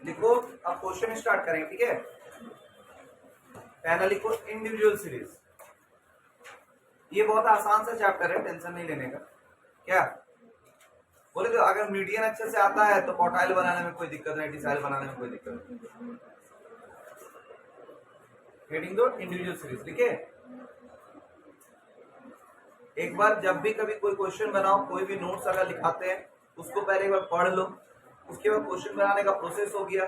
लिखो, अब question start करेंगे, ठीक है। पहला लिखो इंडिविजुअल सीरीज। ये बहुत आसान सा चैप्टर है, टेंशन नहीं लेने का। क्या बोले तो अगर मीडियन अच्छे से आता है तो क्वार्टाइल बनाने में कोई दिक्कत नहीं, डिसाइल बनाने में कोई दिक्कत नहीं। हेडिंग दो इंडिविजुअल सीरीज, ठीक है। एक बार जब भी कभी कोई क्वेश्चन बनाओ, कोई भी नोट्स अगर लिखाते हैं उसको पहले एक बार पढ़ लो, उसके बाद क्वेश्चन बनाने का प्रोसेस हो गया,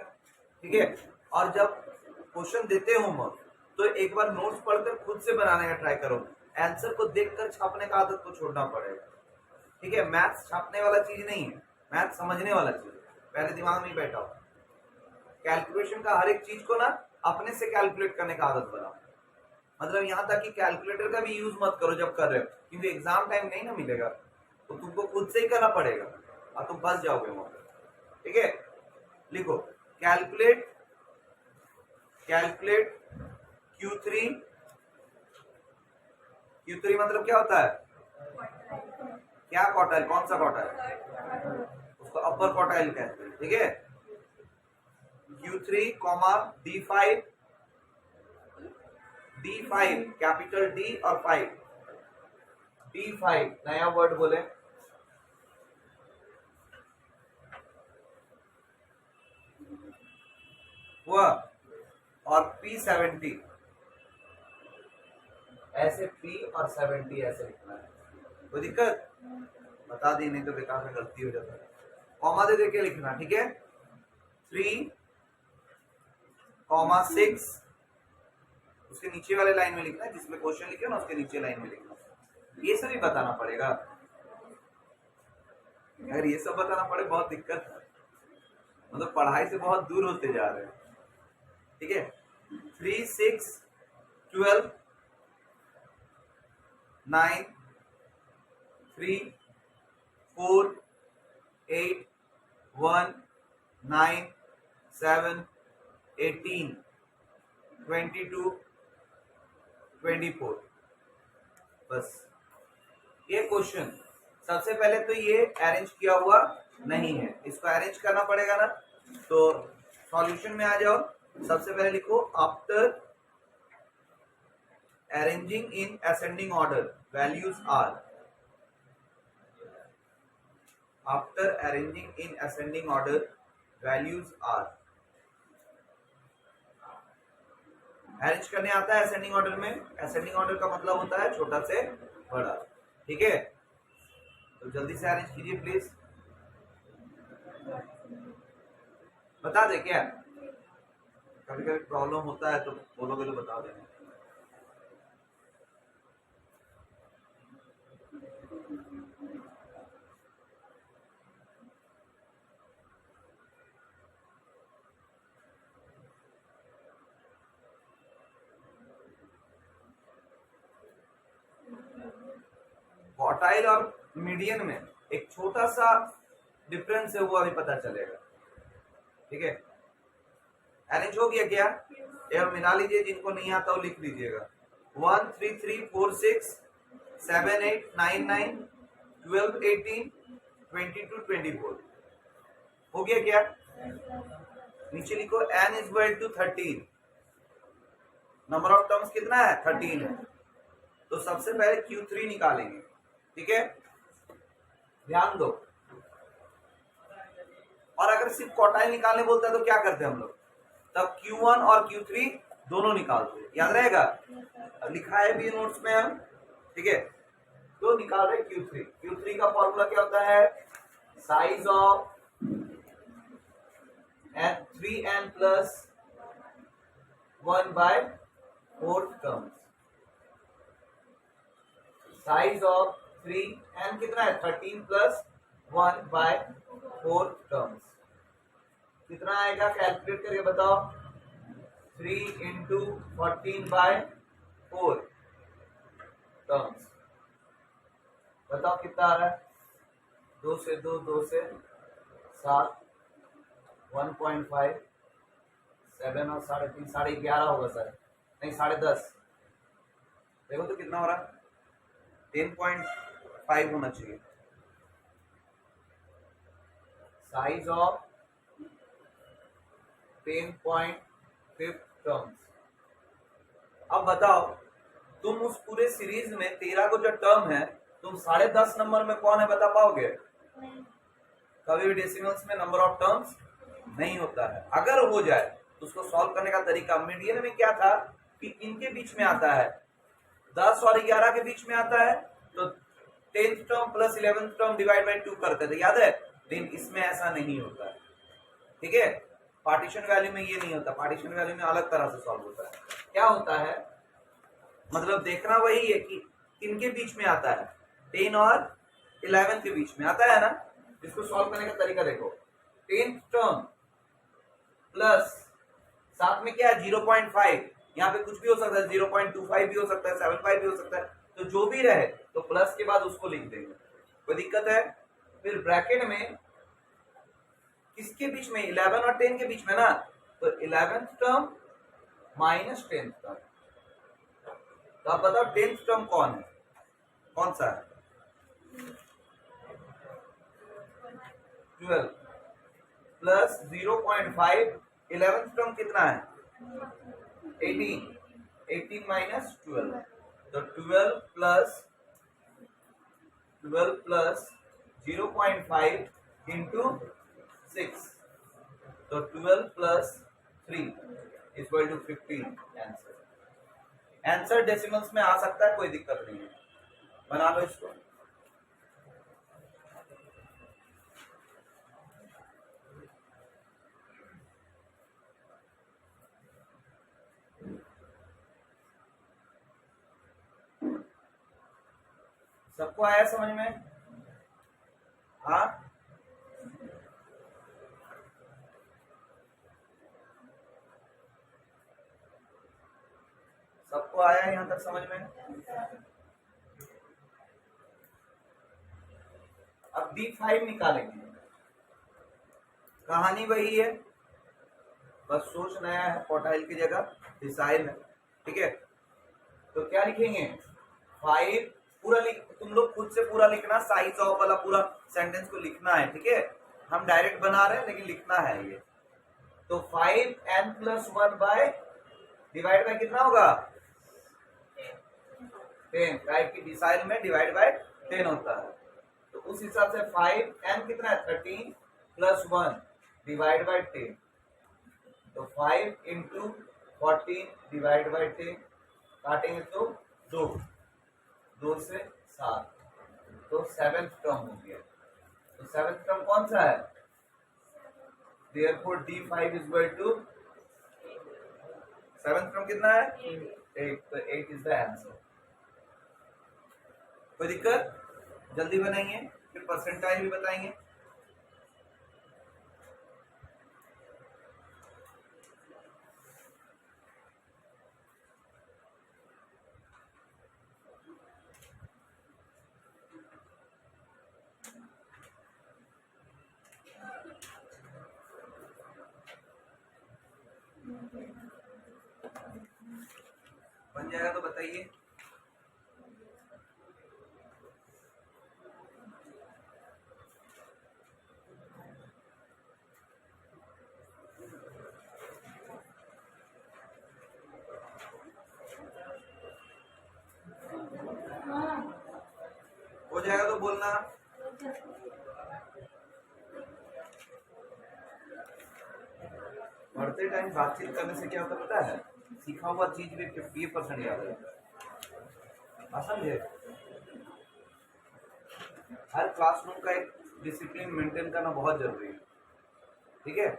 ठीक है। और जब क्वेश्चन देते हो होमवर्क तो एक बार नोट्स पढ़कर खुद से बनाने का ट्राई करो। आंसर को देखकर छापने का आदत को छोड़ना पड़ेगा, ठीक है। मैथ्स छापने वाला चीज नहीं है, मैथ्स समझने वाला चीज है। पहले दिमाग में बैठा हो, कैलकुलेशन का हर एक चीज को ना अपने से कैलकुलेट करने का आदत बनाओ। मतलब यहाँ तक कि कैलकुलेटर का भी यूज मत करो जब कर रहे हो, क्योंकि एग्जाम टाइम नहीं ना मिलेगा, तो तुमको खुद से ही करना पड़ेगा और तुम फंस जाओगे वहां पर, ठीक है। लिखो कैलकुलेट, कैलकुलेट Q3। Q3 मतलब क्या होता है? क्या क्वार्टाइल? कौन सा क्वार्टाइल? उसको अपर क्वार्टाइल कहते हैं, ठीक है। Q3 comma D5, D5 capital D और 5, D5 नया वर्ड बोले। हुआ। और P70, ऐसे P और 70 ऐसे लिखना है। कोई दिक्कत? बता दी, नहीं तो बेकार में गलती हो जाता है। कॉमा दे देके लिखना, ठीक है। 3, 6 उसके नीचे वाले लाइन में लिखना है, जिसमें क्वेश्चन लिखे ना उसके नीचे लाइन में लिखना। ये सभी बताना पड़ेगा। अगर ये सब बताना पड़े बहुत दिक्कत है, मतलब पढ़ाई से बहुत दूर होते जा रहे हैं, ठीक है। 3, 6, 12, 9, 3, 4, 8, 1, 9, 7, 18, 22, 24। बस ये क्वेश्चन सबसे पहले तो ये अरेंज किया हुआ नहीं है, इसको अरेंज करना पड़ेगा ना। तो सॉल्यूशन में आ जाओ। सबसे पहले लिखो after arranging in ascending order values are. After arranging in ascending order values are. Arrange करने आता है असेंडिंग ऑर्डर में। असेंडिंग ऑर्डर का मतलब होता है छोटा से बड़ा, ठीक है। तो जल्दी से अरेंज कीजिए प्लीज। बता दे क्या? कभी कभी प्रॉब्लम होता है तो बोलोगे तो बता देना। क्वार्टाइल और मीडियन में एक छोटा सा डिफरेंस है, वो अभी पता चलेगा, ठीक है। अरेंज हो गया क्या? एक मिला लीजिए, जिनको नहीं आता वो लिख लीजिएगा। 1, 3, 3, 4, 6, 7, 8, 9, 9, 12, 18, 22, 24। हो गया क्या? नीचे लिखो n is equal to 13। Number of terms कितना है? 13 है। तो सबसे पहले Q3 निकालेंगे, ठीक है। ध्यान दो। और अगर सिर्फ क्वार्टाइल निकालने बोलता है तो क्या करते हैं हम लोग? तब Q1 और Q3 दोनों निकालते हैं, याद रहेगा। लिखा है भी नोट्स में हम, ठीक है। तो निकाल रहे Q3। Q3 का फॉर्मूला क्या होता है? Size of n3n plus 1/4 terms. Size of 3n कितना है? 13 प्लस 1/4 टर्म्स। कितना आएगा? कैलकुलेट करके बताओ। 3 इंटू 14/4 टर्म्स। बताओ कितना आ रहा है? 2 से 2, 2 से 7, 1.5, 7 और 3.5, 11.5 होगा सर, नहीं 10.5। देखो तो कितना हो रहा है? 10.5 होना चाहिए। Size of 10.5 terms. अब बताओ तुम उस पूरे सीरीज में 13 को जो टर्म है तुम 10.5 नंबर में कौन है बता पाओगे? कभी भी डेसिमल्स में नंबर ऑफ टर्म्स नहीं होता है। अगर हो जाए तो उसको सॉल्व करने का तरीका मीडियन में क्या था कि इनके बीच में आता है 10 और 11 के बीच में आता है तो 10th term plus 11th term divide by 2 करते थे, याद है? लेकिन इसमें ऐसा नहीं होता है, ठीक है? पार्टीशन वैल्यू में ये नहीं होता, पार्टीशन वैल्यू में अलग तरह से सॉल्व होता है। क्या होता है मतलब देखना वही है कि इनके बीच में आता है 10 और 11 के बीच में आता है ना। इसको सॉल्व करने का तरीका देखो, 10th टर्म प्लस साथ में क्या है 0.5, यहाँ पे कुछ भी हो सकता है, 0.25 भी हो सकता है, 75 भी हो सकता है, तो जो भी रहे तो प्लस के बाद उसको लिख देंगे, कोई दिक्कत है? फिर ब्रैकेट में किसके बीच में 11 और 10 के बीच में ना, तो 11th term minus 10th term. तो आप बताओ 10th टर्म कौन है, कौन सा है? 12 प्लस 0.5, 11th टर्म कितना है 18 माइनस 12, तो 12 प्लस 0.5 इंटू 6, तो 12 plus 3 equal to 15। Answer decimals में आ सकता है, कोई दिक्कत नहीं है, बना लो इसको। सबको आया समझ में? हाँ, सबको आया यहां तक समझ में? अब D5 निकालेंगे, कहानी वही है, बस सोच नया है, पोटाइल की जगह डिसाइल है, ठीक है? तो क्या लिखेंगे 5 पूरा तुम लोग खुद से पूरा लिखना, साइज ऑफ वाला पूरा सेंटेंस को लिखना है, ठीक है? हम डायरेक्ट बना रहे हैं लेकिन लिखना है ये। तो 5n plus 1 by divide by कितना होगा 10, राइट? की डिसाइल में डिवाइड बाय 10 होता है, तो उस हिसाब से 5n कितना है 13 प्लस 1 डिवाइड बाय 10, तो 5 इंटू 14 डिवाइड बाय 10, काटेंगे तो 2 से 7, तो 7th टर्म हो गया। तो 7th टर्म कौन सा है? Therefore D5 is equal to 7th term कितना है 8, तो 8 is the answer। कोई दिक्कत? जल्दी बनाएंगे, फिर परसेंटाइल भी बताएंगे। बन जाएगा तो बताइए। हो जाएगा तो बोलना। पढ़ते टाइम बातचीत करने से क्या होता पता है? सीखा हुआ चीज भी 50% याद रहता है, समझे? हर क्लासरूम का एक डिसिप्लिन मेंटेन करना बहुत जरूरी है, ठीक है?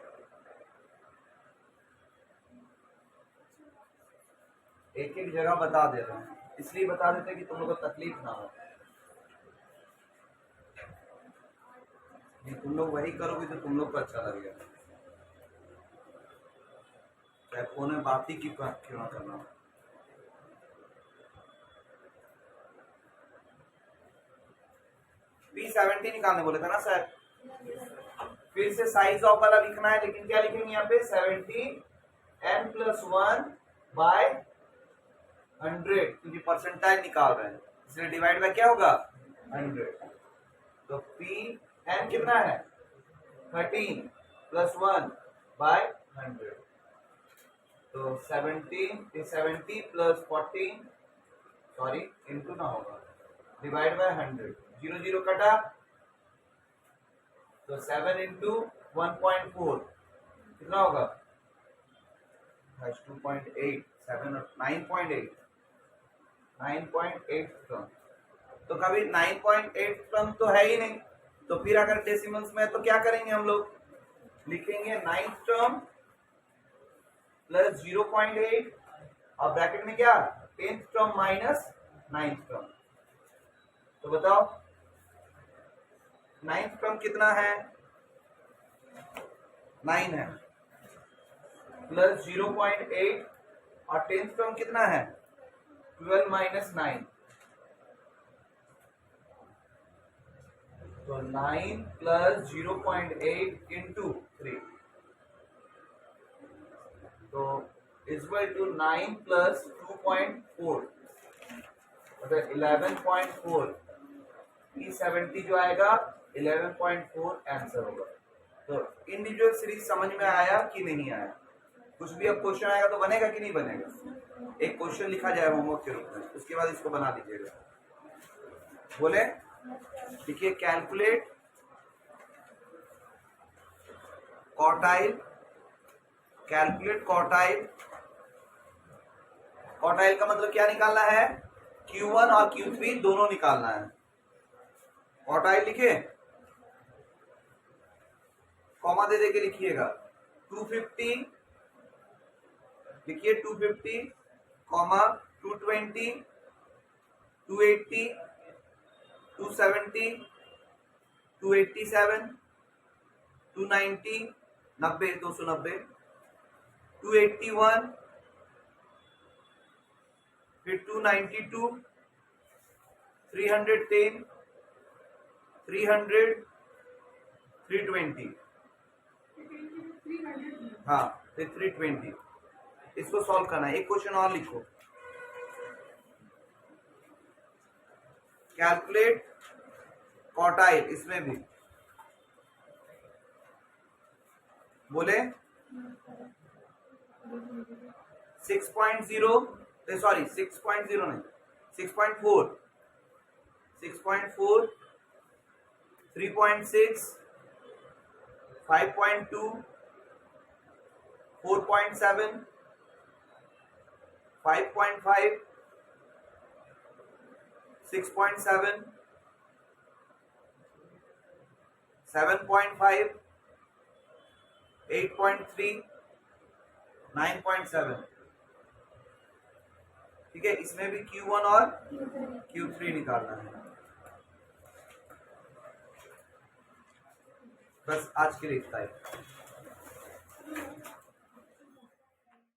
एक एक जगह बता दे रहे हैं, इसलिए बता देते कि तुम लोग को तकलीफ ना हो। तुम लोग वही करोगे तो तुम लोग को अच्छा लगेगा, चाहे फोन में बात ही क्यों ना करना हो। P70 निकालने बोले थे ना सर, फिर से साइज ऑफ वाला लिखना है, लेकिन क्या लिखेंगे यहाँ पे 70n प्लस 1 बाय 100, क्योंकि परसेंटाइल निकाल रहे हैं, इसलिए डिवाइड बाय क्या होगा 100। तो Pn कितना है 13 प्लस 1 बाय 100, तो 70 प्लस 40, सॉरी इंटू ना होगा, डिवाइड बाय 100, 0 0 कटा, तो 7 इंटू 1.4 कितना होगा, 2.8, 7 और 9.8 टर्म। तो कभी 9.8 टर्म तो है ही नहीं, तो फिर अगर डेसिमल्स में है तो क्या करेंगे हम लोग, लिखेंगे 9th टर्म प्लस 0.8 और ब्रैकेट में क्या 10th term minus 9th term. तो बताओ 9th टर्म कितना है, 9 है, प्लस 0.8 और 10th टर्म कितना है 12 माइनस 9, तो 9 प्लस 0.8 इंटू 3, तो इक्वल टू 9 प्लस 2.4, मतलब 11.4, E70 जो आएगा 11.4 आंसर होगा। तो इंडिविजुअल सीरीज समझ में आया कि नहीं आया, कुछ भी अब क्वेश्चन आएगा तो बनेगा कि नहीं बनेगा, एक क्वेश्चन लिखा जाए होमवर्क के रूप में, उसके बाद इसको बना दीजिएगा। बोले देखिए, calculate quartile, calculate quartile, quartile का मतलब क्या निकालना है, Q1 और Q3 दोनों निकालना है। क्वार्टाइल लिखे, कॉमा दे देके लिखिएगा, 250 लिखिए, 250 कॉमा 220, 280, 270, 287, 290, 90, 290, 281, फिर 292, 310, 300, 320, हाँ फिर 320। इसको सॉल्व करना है। एक क्वेश्चन और लिखो, कैलकुलेट क्वार्टाइल, इसमें भी बोले 6.0, सॉरी 6.0 नहीं, 6.4, 6.4, 3.6, 5.2, 4.7, 5.5, 6.7, 7.5, 8.3, 9.7। ठीक है, इसमें भी Q1 और Q3 निकालना है। बस आज के लिए इतना ही।